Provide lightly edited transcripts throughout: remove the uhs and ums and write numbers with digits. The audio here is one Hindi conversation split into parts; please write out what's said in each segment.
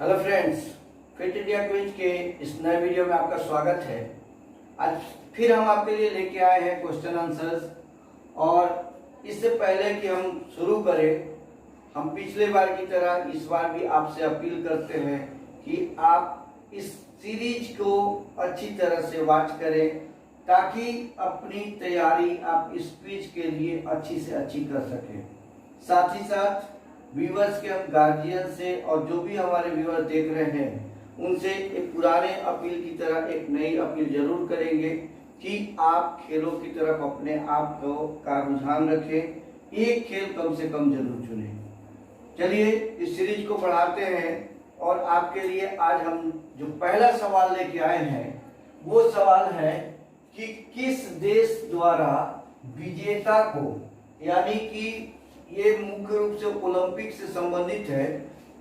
Hello friends, fit India quiz के इस नए वीडियो में आपका स्वागत है। आज फिर हम आपके लिए लेके आए हैं क्वेश्चन आंसर्स। और इससे पहले कि हम शुरू करें, हम पिछले बार की तरह इस बार भी आपसे अपील करते हैं कि आप इस सीरीज को अच्छी तरह से वॉच करें ताकि अपनी तैयारी आप इस क्विज के लिए अच्छी से अच्छी कर सकें। साथ ही साथ व्यूअर्स के हम गार्जियन से और जो भी हमारे व्यूअर देख रहे हैं उनसे एक पुराने अपील की तरह एक नई अपील जरूर करेंगे कि आप खेलों की तरफ अपने आप को का रुझान रखें, एक खेल कम से कम जरूर चुनें। चलिए इस सीरीज को बढ़ाते हैं और आपके लिए आज हम जो पहला सवाल लेके आए हैं वो सवाल है कि किस देश द्वारा विजेता को, यानी कि ये मुख्य रूप से ओलंपिक से संबंधित है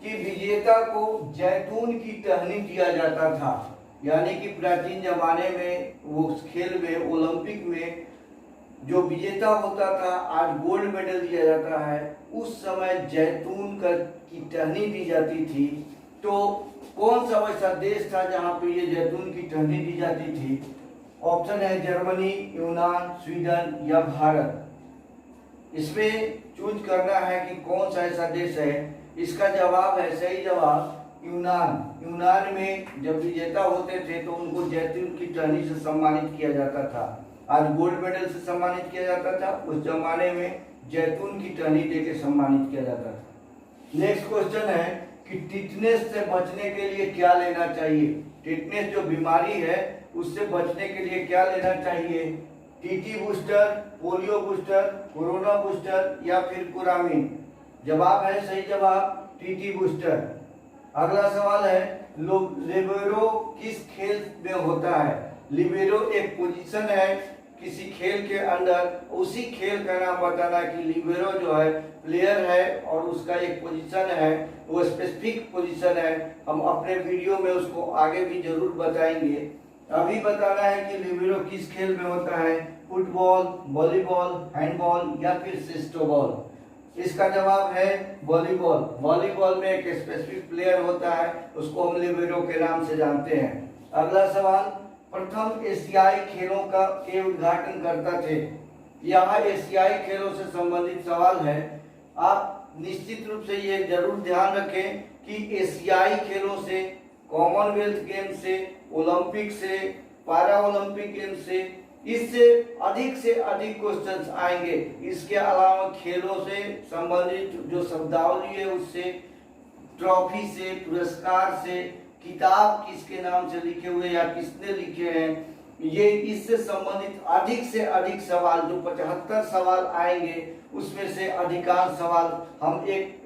कि विजेता को जैतून की टहनी दिया जाता था। यानी कि प्राचीन जमाने में वो खेल में ओलंपिक में जो विजेता होता था, आज गोल्ड मेडल दिया जाता है, उस समय जैतून की टहनी दी जाती थी। तो कौन सा वैसा देश था जहां पे ये जैतून की टहनी दी जाती थी? ऑप्शन है जर्मनी, यूनान, स्वीडन या भारत। इसमें चूज करना है कि कौन सा ऐसा देश है। इसका जवाब है, सही जवाब, यूनान। यूनान में जब विजेता होते थे तो उनको जैतून की टहनी से सम्मानित किया जाता था। आज गोल्ड मेडल से सम्मानित किया जाता था, उस जमाने में जैतून की टहनी देके सम्मानित किया जाता था। नेक्स्ट क्वेश्चन है कि टिटनेस से बचने के लिए क्या लेना चाहिए? टिटनेस जो बीमारी है उससे बचने के लिए क्या लेना चाहिए? TT booster, polio booster, corona booster या फिर कुरामीन? जवाब है, सही जवाब, टीटी बूस्टर। अगला सवाल है, लिबेरो किस खेल में होता है? लिबेरो एक पोजीशन है किसी खेल के अंदर, उसी खेल का नाम बताना कि लिबेरो जो है प्लेयर है और उसका एक पोजीशन है, वो स्पेसिफिक पोजीशन है। हम अपने वीडियो में उसको आगे भी जरूर बताएंगे। अभी बताना है कि लिबेरो किस खेल में होता है? फुटबॉल, वॉलीबॉल, हैंडबॉल या फिर सिस्टोबॉल? इसका जवाब है वॉलीबॉल। वॉलीबॉल में एक स्पेसिफिक प्लेयर होता है, उसको हम लिबेरो के नाम से जानते हैं। अगला सवाल, प्रथम एशियाई खेलों के उद्घाटन करता थे। यहाँ एशियाई खेलों से संबंधित सवाल है। आप निश्चित रूप से ये जरूर ध्यान रखें कि एशियाई खेलों से, कॉमनवेल्थ गेम से, ओलंपिक से, पैरा ओलंपिक गेम से अधिक क्वेश्चंस आएंगे। इसके अलावा खेलों से संबंधित जो शब्दावली है उससे, ट्रॉफी से, पुरस्कार से, किताब किसके नाम से लिखे हुए या किसने लिखे हैं, ये इससे संबंधित अधिक से अधिक सवाल, जो 75 सवाल आएंगे उसमें से अधिकांश सवाल हम एक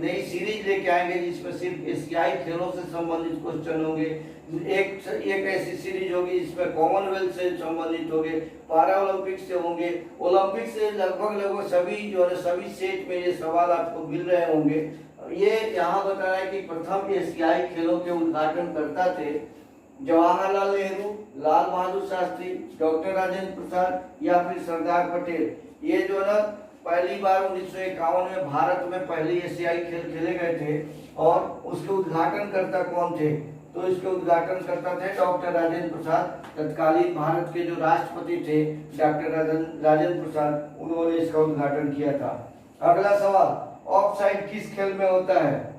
नई सीरीज लेके आएंगे जिसमें सिर्फ एशियाई खेलों से संबंधित क्वेश्चन होंगे। एक ऐसी सीरीज होगी जिसमें कॉमनवेल्थ से संबंधित होंगे, पैरा ओलंपिक से होंगे, ओलंपिक से लगभग सभी जो है सभी सेट में ये सवाल आपको मिल रहे होंगे। ये यहाँ बता रहा है कि प्रथम एशियाई खेलों के उद्घाटन करता थे जवाहरलाल नेहरू, लाल बहादुर शास्त्री, डॉक्टर राजेंद्र प्रसाद या फिर सरदार पटेल। ये जो है पहली बार 1951 में भारत में पहले एशियाई खेल खेले गए थे। और उसके उद्घाटनकर्ता कौन थे? तो इसके उद्घाटनकर्ता थे डॉक्टर राजेंद्र प्रसाद। तत्कालीन भारत के जो राष्ट्रपति थे डॉक्टर राजेंद्र प्रसाद, उन्होंने इसका उद्घाटन किया था। अगला सवाल, ऑफसाइड किस खेल में होता है?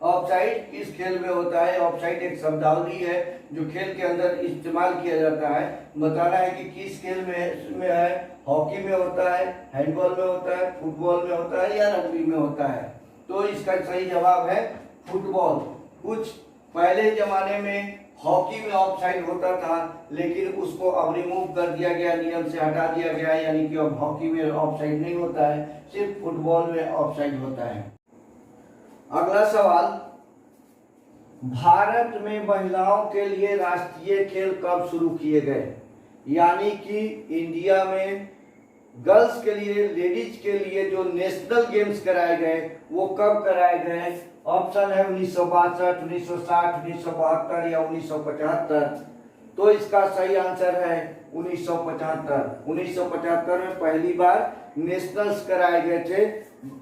ऑफसाइड किस खेल में होता है? ऑफसाइड एक शब्दावली है जो खेल के अंदर इस्तेमाल किया जाता है। बताना है कि किस खेल में है। हॉकी में होता है, हैंडबॉल में होता है, फुटबॉल में होता है या रग्बी में होता है? तो इसका सही जवाब है फुटबॉल। कुछ पहले जमाने में हॉकी में ऑफसाइड होता था, लेकिन उसको अब रिमूव कर दिया गया, नियम से हटा दिया गया, यानी कि अब हॉकी में ऑफसाइड नहीं होता है, सिर्फ फुटबॉल में ऑफसाइड होता है। अगला सवाल, भारत में महिलाओं के लिए राष्ट्रीय खेल कब शुरू किए गए? यानी कि इंडिया में गर्ल्स के लिए, लेडीज के लिए जो नेशनल गेम्स कराए गए वो कब कराए गए? ऑप्शन है 1962, 1960, 1972 या 1975। तो इसका सही आंसर है 1975। 1975 में पहली बार नेशनल्स कराए गए थे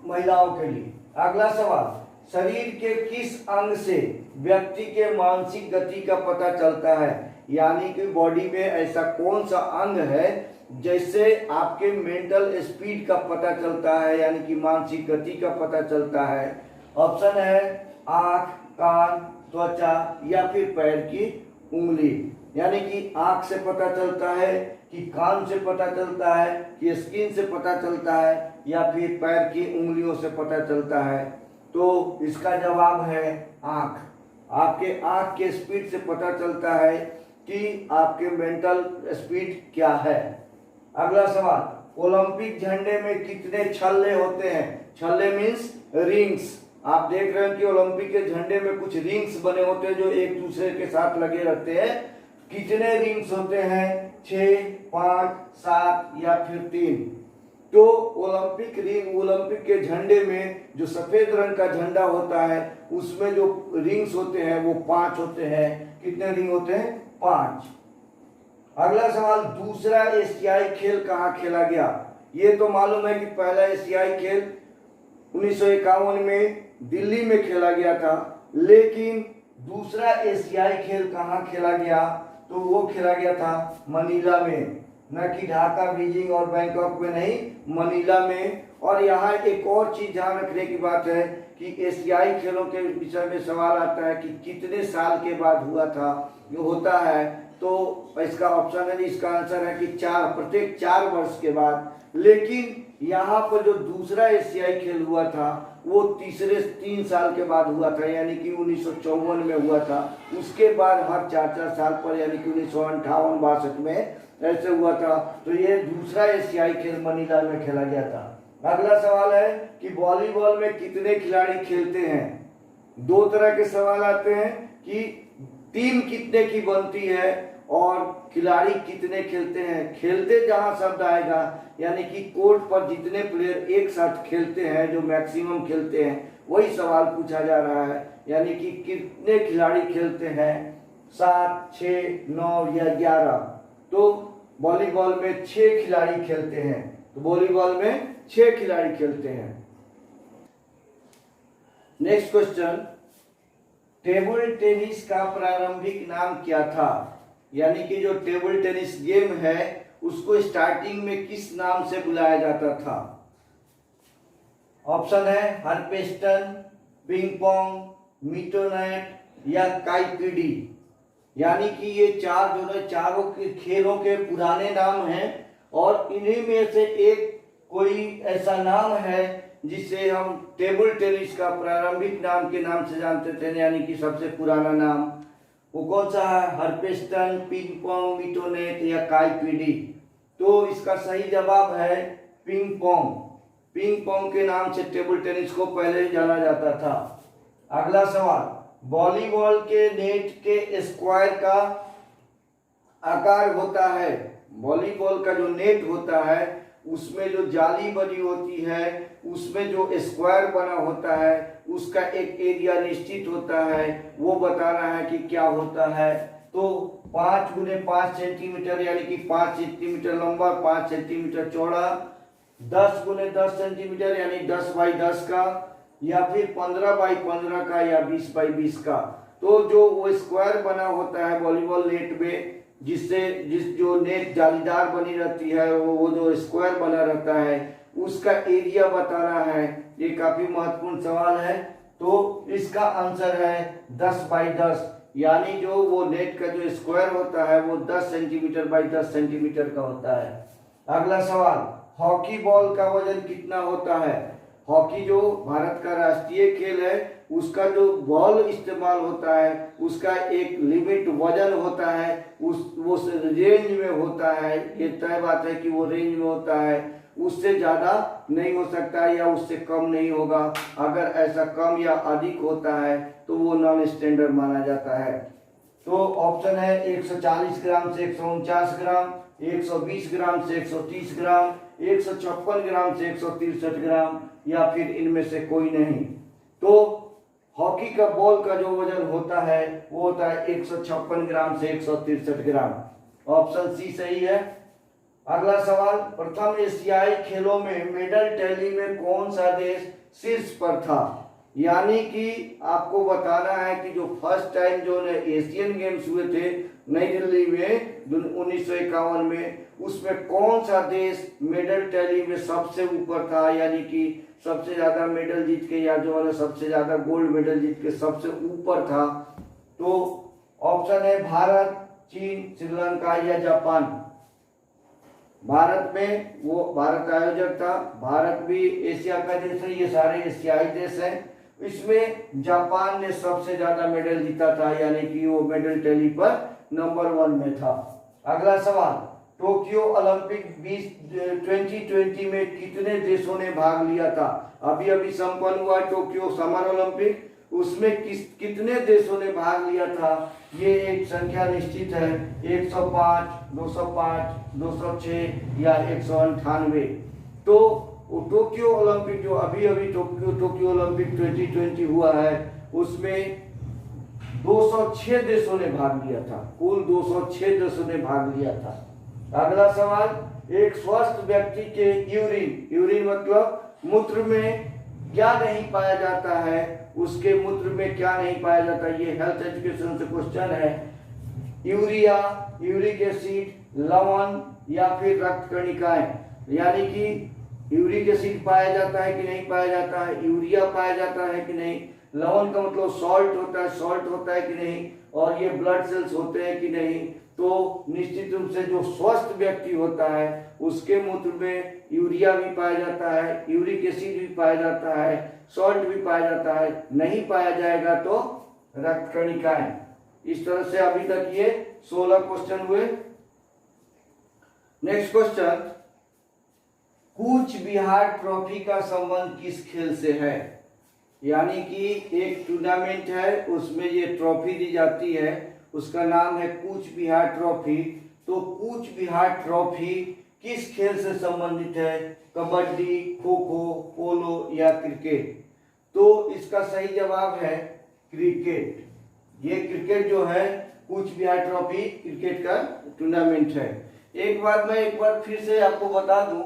महिलाओं के लिए। अगला सवाल, शरीर के किस अंग से व्यक्ति के मानसिक गति का पता चलता है? यानी कि बॉडी में ऐसा कौन सा अंग है जैसे आपके मेंटल स्पीड का पता चलता है, यानी कि मानसिक गति का पता चलता है? ऑप्शन है आंख, कान, त्वचा या फिर पैर की उंगली। यानी कि आंख से पता चलता है, कि कान से पता चलता है, कि स्किन से पता चलता है, या फिर पैर की उंगलियों से पता चलता है। तो इसका जवाब है आंख। आपके आंख के स्पीड से पता चलता है कि आपके मेंटल स्पीड क्या है। अगला सवाल, ओलंपिक झंडे में कितने छल्ले होते हैं? छल्ले मीन्स रिंग्स। आप देख रहे हैं कि ओलंपिक के झंडे में कुछ रिंग्स बने होते हैं जो एक दूसरे के साथ लगे रहते हैं। कितने रिंग्स होते हैं? 6, 5, 7 या फिर 3? तो ओलंपिक के झंडे में जो सफेद रंग का झंडा होता है उसमें जो रिंग्स होते हैं वो 5 होते हैं। कितने रिंग होते हैं? 5। अगला सवाल, दूसरा एशियाई खेल कहाँ खेला गया? ये तो मालूम है कि पहला एशियाई खेल 1951 में दिल्ली में खेला गया था, लेकिन दूसरा एशियाई खेल कहाँ खेला गया? तो वो खेला गया था मनीला में, न कि ढाका, बीजिंग और बैंकॉक में नहीं, मनीला में। और यहाँ एक और चीज ध्यान रखने की बात है कि एशियाई खेलों के विषय में सवाल आता है कि कितने साल के बाद हुआ था, जो होता है। तो इसका ऑप्शन है, इसका आंसर है कि प्रत्येक 4 वर्ष के बाद। लेकिन यहाँ पर जो दूसरा एशियाई खेल हुआ था वो तीसरे 3 साल के बाद हुआ था, यानी कि 1954 में हुआ था। उसके बाद हर 4-4 साल पर, यानी कि 1958-62 में ऐसे हुआ था। तो ये दूसरा एशियाई खेल मनीला में खेला गया था। अगला सवाल है कि वॉलीबॉल में कितने खिलाड़ी खेलते हैं? 2 तरह के सवाल आते हैं कि टीम कितने की बनती है और खिलाड़ी कितने खेलते हैं। खेलते जहां शब्द आएगा, यानी कि कोर्ट पर जितने प्लेयर एक साथ खेलते हैं, जो मैक्सिमम खेलते हैं, वही सवाल पूछा जा रहा है। यानी कि कितने खिलाड़ी खेलते हैं, 7, 6, 9 या 11? तो वॉलीबॉल में 6 खिलाड़ी खेलते हैं। तो वॉलीबॉल में 6 खिलाड़ी खेलते हैं। नेक्स्ट क्वेश्चन, टेबल टेनिस का प्रारंभिक नाम क्या था? यानी कि जो टेबल टेनिस गेम है उसको स्टार्टिंग में किस नाम से बुलाया जाता था? ऑप्शन है हर्पेस्टन, पिंग पोंग, मिटोनेट या काइपीडी। यानी कि ये चारों के खेलों के पुराने नाम हैं और इन्हीं में से एक कोई ऐसा नाम है जिसे हम टेबल टेनिस का प्रारंभिक नाम के नाम से जानते थे, यानी कि सबसे पुराना नाम। वो कौन सा है? हर्पेस्टन, पिंग पोंग, मिटोनेट या काइपीडी? तो इसका सही जवाब है पिंग पोंग। पिंग पोंग के नाम से टेबल टेनिस को पहले जाना जाता था। अगला सवाल, वॉलीबॉल के नेट के स्क्वायर का आकार होता है। वॉलीबॉल का जो नेट होता है उसमें जो जाली बनी होती है उसमें जो स्क्वायर बना होता है उसका एक एरिया निश्चित होता है, वो बताना है कि क्या होता है। तो 5 × 5 सेंटीमीटर, यानी कि 5 सेंटीमीटर लंबा, 5 सेंटीमीटर चौड़ा, 10 × 10 सेंटीमीटर यानी 10 × 10 का, या फिर 15 × 15 का, या 20 × 20 का। तो जो वो स्क्वायर बना होता है वॉलीबॉल नेट में, जिस जो नेट जालीदार बनी रहती है, वो जो स्क्वायर बना रहता है उसका एरिया बताना है। ये काफी महत्वपूर्ण सवाल है। तो इसका आंसर है 10 × 10, यानी जो वो नेट का जो स्क्वायर होता है वो 10 सेंटीमीटर × 10 सेंटीमीटर का होता है। अगला सवाल, हॉकी बॉल का वजन कितना होता है? हॉकी जो भारत का राष्ट्रीय खेल है उसका जो बॉल इस्तेमाल होता है उसका एक लिमिट वजन होता है, वो रेंज में होता है। ये तय बात है कि वो रेंज में होता है, उससे ज़्यादा नहीं हो सकता या उससे कम नहीं होगा। अगर ऐसा कम या अधिक होता है तो वो नॉन स्टैंडर्ड माना जाता है। तो ऑप्शन है 140 ग्राम से 149 ग्राम, 120 ग्राम से 130 ग्राम, 156 ग्राम से 163 ग्राम, या फिर इनमें से कोई नहीं। तो हॉकी का बॉल का जो वजन होता है वो होता है 156 ग्राम से 163 ग्राम। ऑप्शन सी सही है। अगला सवाल, प्रथम एशियाई खेलों में मेडल टैली में कौन सा देश शीर्ष पर था? यानी कि आपको बताना है कि जो फर्स्ट टाइम जो एशियन गेम्स हुए थे नई दिल्ली में 1951 में, उसमें कौन सा देश मेडल टैली में सबसे ऊपर था, यानी कि सबसे ज्यादा मेडल जीत के, या जो है सबसे ज्यादा गोल्ड मेडल जीत के सबसे ऊपर था। तो ऑप्शन है भारत, चीन, श्रीलंका या जापान। भारत में वो भारत आयोजक था, भारत भी एशिया का देश है, ये सारे एशियाई देश हैं। इसमें जापान ने सबसे ज्यादा मेडल जीता था, यानी कि वो मेडल टैली पर नंबर 1 में था। अगला सवाल, टोक्यो ओलंपिक 2020 में कितने देशों ने भाग लिया था? अभी अभी संपन्न हुआ टोक्यो समर ओलंपिक, उसमें कितने देशों ने भाग लिया था? ये एक संख्या निश्चित है, 105, 205, 206 या 198। तो टोक्यो ओलंपिक जो अभी अभी टोक्यो ओलंपिक 2020 हुआ है, उसमें 206 देशों ने भाग लिया था, कुल 206 देशों ने भाग लिया था। अगला सवाल, एक स्वस्थ व्यक्ति के यूरिन मतलब मूत्र में क्या नहीं पाया जाता है? उसके मूत्र में क्या नहीं पाया जाता? ये हेल्थ एजुकेशन से क्वेश्चन है। यूरिया, यूरिक एसिड, लवण या फिर रक्त कणिकाएं, यानी कि यूरिक एसिड पाया जाता है कि नहीं पाया जाता है, यूरिया पाया जाता है कि नहीं, लवण का मतलब सॉल्ट होता है कि नहीं, और ये ब्लड सेल्स होते हैं कि नहीं। तो निश्चित रूप से जो स्वस्थ व्यक्ति होता है उसके मूत्र में यूरिया भी पाया जाता है, यूरिक एसिड भी पाया जाता है, सॉल्ट भी पाया जाता है। नहीं पाया जाएगा तो रक्त कणिकाएं। इस तरह से अभी तक ये 16 क्वेश्चन हुए। Next question, Cooch Behar trophy का संबंध किस खेल से है? यानी कि एक टूर्नामेंट है, उसमें ये ट्रॉफी दी जाती है, उसका नाम है कूच बिहार ट्रॉफी। तो कूच बिहार ट्रॉफी किस खेल से संबंधित है? कबड्डी, खो खो, पोलो या क्रिकेट? तो इसका सही जवाब है क्रिकेट। ये क्रिकेट जो है, कूच बिहार ट्रॉफी क्रिकेट का टूर्नामेंट है। एक बार फिर से आपको बता दूं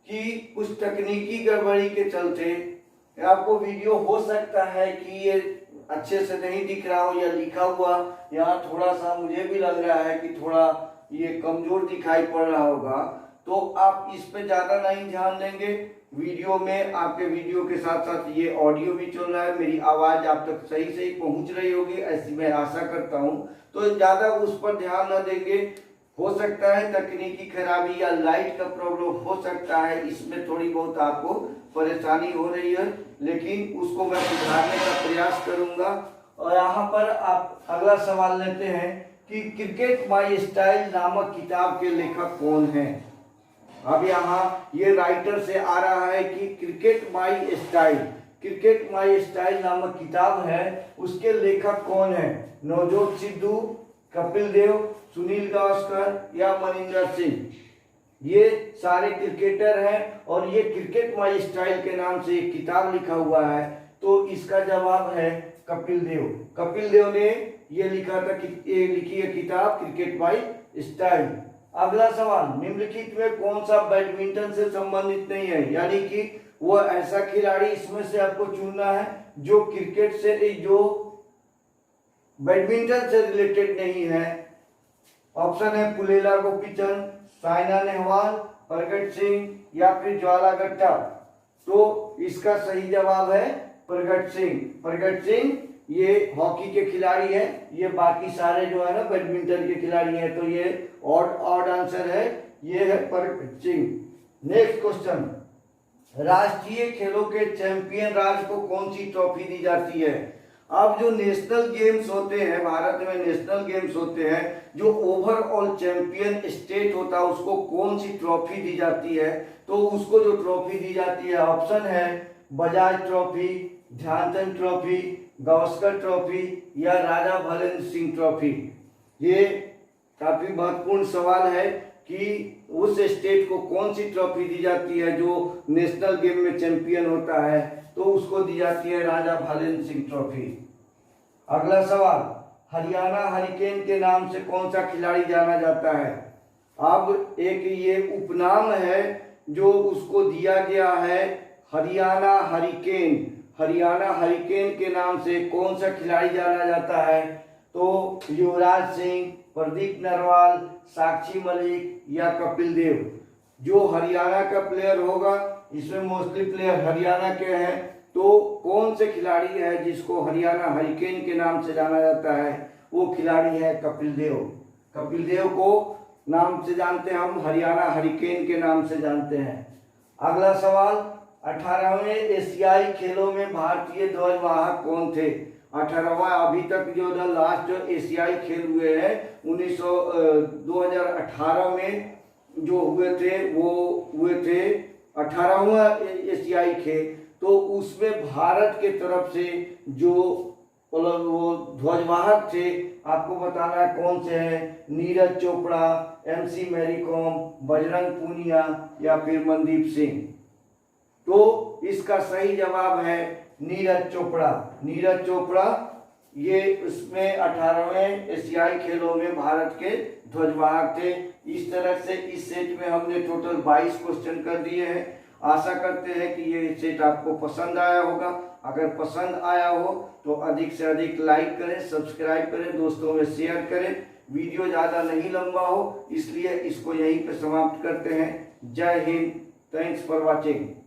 कि कुछ तकनीकी गड़बड़ी के चलते आपको वीडियो हो सकता है कि ये अच्छे से नहीं दिख रहा हो, या लिखा हुआ यहाँ थोड़ा सा मुझे भी लग रहा है कि थोड़ा ये कमजोर दिखाई पड़ रहा होगा। तो आप इस पे ज्यादा नहीं ध्यान देंगे। वीडियो में आपके वीडियो के साथ साथ ये ऑडियो भी चल रहा है, मेरी आवाज आप तक सही सही पहुंच रही होगी, ऐसी मैं आशा करता हूं। तो ज्यादा उस पर ध्यान न देंगे। हो सकता है तकनीकी खराबी या लाइट का प्रॉब्लम हो सकता है, इसमें थोड़ी बहुत आपको परेशानी हो रही है, लेकिन उसको मैं सुधारने का प्रयास करूंगा। और यहाँ पर आप अगला सवाल लेते हैं कि क्रिकेट माई स्टाइल नामक किताब के लेखक कौन हैं? अब यहाँ ये राइटर से आ रहा है कि क्रिकेट माई स्टाइल नामक किताब है, उसके लेखक कौन है? नवजोत सिद्धू, कपिल देव, सुनील गावस्कर या मनिंदर सिंह? ये सारे क्रिकेटर हैं और ये क्रिकेट माई स्टाइल के नाम से एक किताब लिखा हुआ है। तो इसका जवाब है कपिल देव। कपिल देव ने ये लिखा था कि ये लिखी है किताब क्रिकेट माई स्टाइल। अगला सवाल, निम्नलिखित में कौन सा बैडमिंटन से संबंधित नहीं है? यानी कि वो ऐसा खिलाड़ी इसमें से आपको चुनना है जो क्रिकेट से, जो बैडमिंटन से रिलेटेड नहीं है। ऑप्शन है पुलेला गोपीचंद, साइना नेहवाल, प्रगट सिंह या फिर ज्वाला गट्टा। तो इसका सही जवाब है प्रगट सिंह। प्रगट सिंह ये हॉकी के खिलाड़ी है, ये बाकी सारे जो है ना बैडमिंटन के खिलाड़ी हैं। तो ये ऑड आंसर है, ये है प्रगट सिंह। नेक्स्ट क्वेश्चन, राष्ट्रीय खेलों के चैंपियन राज्य को कौन सी ट्रॉफी दी जाती है? अब जो नेशनल गेम्स होते हैं, भारत में नेशनल गेम्स होते हैं, जो ओवरऑल चैंपियन स्टेट होता है उसको कौन सी ट्रॉफी दी जाती है? तो उसको जो ट्रॉफी दी जाती है, ऑप्शन है Bajaj trophy, Dhyanchand trophy, Gavaskar trophy या राजा भलेंद्र सिंह ट्रॉफी। ये काफी महत्वपूर्ण सवाल है कि उस स्टेट को कौन सी ट्रॉफी दी जाती है जो नेशनल गेम में चैंपियन होता है, तो उसको दी जाती है राजा भलेंद्र सिंह ट्रॉफी। अगला सवाल, हरियाणा हरिकेन के नाम से कौन सा खिलाड़ी जाना जाता है? अब एक ये उपनाम है जो उसको दिया गया है, हरियाणा हरिकेन। हरियाणा हरिकेन के नाम से कौन सा खिलाड़ी जाना जाता है? तो युवराज सिंह, प्रदीप नरवाल, साक्षी मलिक या कपिल देव। जो हरियाणा का प्लेयर होगा, इसमें मोस्टली प्लेयर हरियाणा के हैं, तो कौन से खिलाड़ी है जिसको हरियाणा हरिकेन के नाम से जाना जाता है? वो खिलाड़ी है कपिल देव। कपिल देव को नाम से जानते हैं हम, हरियाणा हरिकेन के नाम से जानते हैं। अगला सवाल, 18वें एशियाई खेलों में भारतीय ध्वजवाहक कौन थे? 18वां अभी तक जो लास्ट जो एशियाई खेल हुए हैं 2018 में जो हुए थे, वो हुए थे 18वां एशियाई खेल। तो उसमें भारत के तरफ से जो वो ध्वजवाहक थे, आपको बताना है कौन से हैं। नीरज चोपड़ा, MC मैरी कॉम, बजरंग पूनिया या फिर मनदीप सिंह। तो इसका सही जवाब है नीरज चोपड़ा। नीरज चोपड़ा ये इसमें 18वें एशियाई खेलों में भारत के ध्वजवाहक थे। इस तरह से इस सेट में हमने टोटल 22 क्वेश्चन कर दिए हैं। आशा करते हैं कि ये सेट आपको पसंद आया होगा। अगर पसंद आया हो तो अधिक से अधिक लाइक करें, सब्सक्राइब करें, दोस्तों में शेयर करें। वीडियो ज़्यादा नहीं लंबा हो, इसलिए इसको यहीं पे समाप्त करते हैं। जय हिंद, थैंक्स फॉर वॉचिंग।